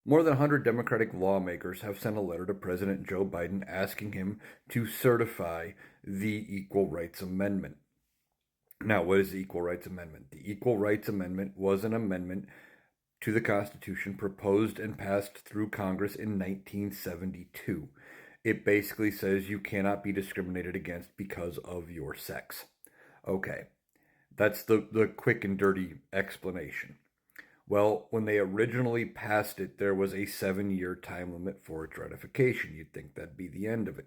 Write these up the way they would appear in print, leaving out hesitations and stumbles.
More than 100 Democratic lawmakers have sent a letter to President Joe Biden asking him to certify the Equal Rights Amendment. Now, what is the Equal Rights Amendment? The Equal Rights Amendment was an amendment to the Constitution proposed and passed through Congress in 1972. It basically says you cannot be discriminated against because of your sex. Okay, that's the quick and dirty explanation. Well, when they originally passed it, there was a 7-year time limit for its ratification. You'd think that'd be the end of it.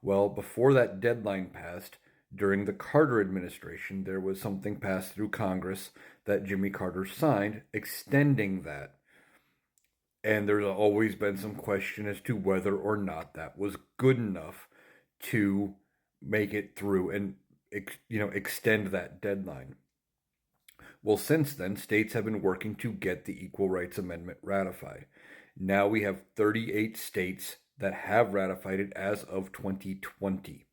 Well, before that deadline passed, during the Carter administration, there was something passed through Congress that Jimmy Carter signed extending that. And there's always been some question as to whether or not that was good enough to make it through and extend that deadline. Well, since then, states have been working to get the Equal Rights Amendment ratified. Now we have 38 states that have ratified it as of 2020.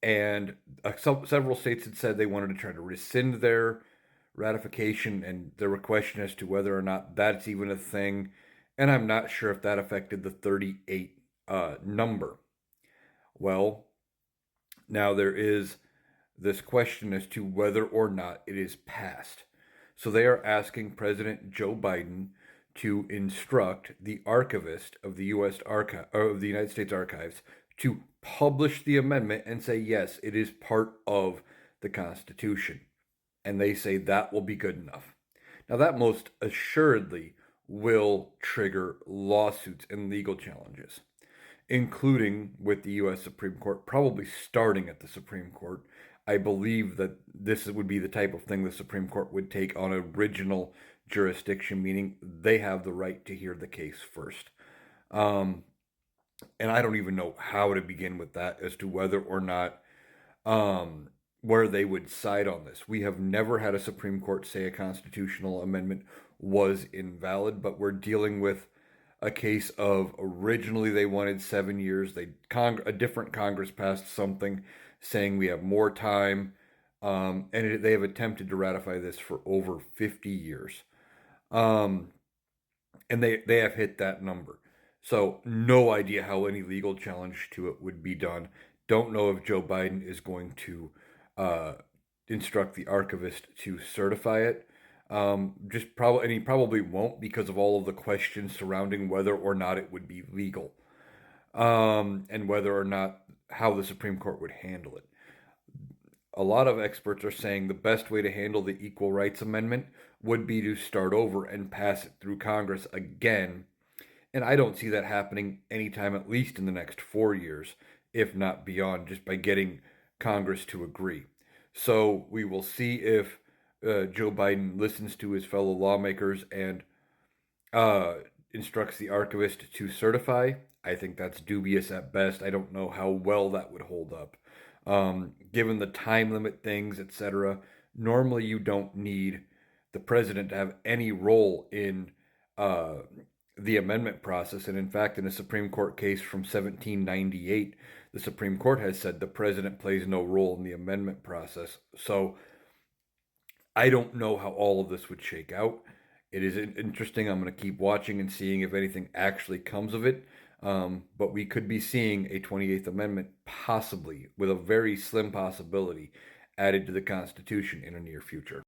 And several states had said they wanted to try to rescind their ratification, and there were questions as to whether or not that's even a thing. And I'm not sure if that affected the 38 number. Well, now there is this question as to whether or not it is passed. So they are asking President Joe Biden to instruct the archivist of the United States Archives to publish the amendment and say, yes, it is part of the Constitution. And they say that will be good enough. Now, that most assuredly will trigger lawsuits and legal challenges, including with the U.S. Supreme Court, probably starting at the Supreme Court. I believe that this would be the type of thing the Supreme Court would take on original jurisdiction, meaning they have the right to hear the case first. And I don't even know how to begin with that as to whether or not where they would side on this. We have never had a Supreme Court say a constitutional amendment was invalid, but we're dealing with a case of originally they wanted 7 years. A different Congress passed something saying we have more time, and they have attempted to ratify this for over 50 years. And they have hit that number. So no idea how any legal challenge to it would be done. Don't know if Joe Biden is going to instruct the archivist to certify it. And he probably won't because of all of the questions surrounding whether or not it would be legal, and whether or not how the Supreme Court would handle it. A lot of experts are saying the best way to handle the Equal Rights Amendment would be to start over and pass it through Congress again. And I don't see that happening anytime, at least in the next 4 years, if not beyond, just by getting Congress to agree. So we will see if Joe Biden listens to his fellow lawmakers and instructs the archivist to certify. I think that's dubious at best. I don't know how well that would hold up. Given the time limit things, etc., normally you don't need the president to have any role in the amendment process. And in fact, in a Supreme Court case from 1798, the Supreme Court has said the president plays no role in the amendment process. So I don't know how all of this would shake out. It is interesting. I'm going to keep watching and seeing if anything actually comes of it. But we could be seeing a 28th Amendment possibly, with a very slim possibility, added to the Constitution in a near future.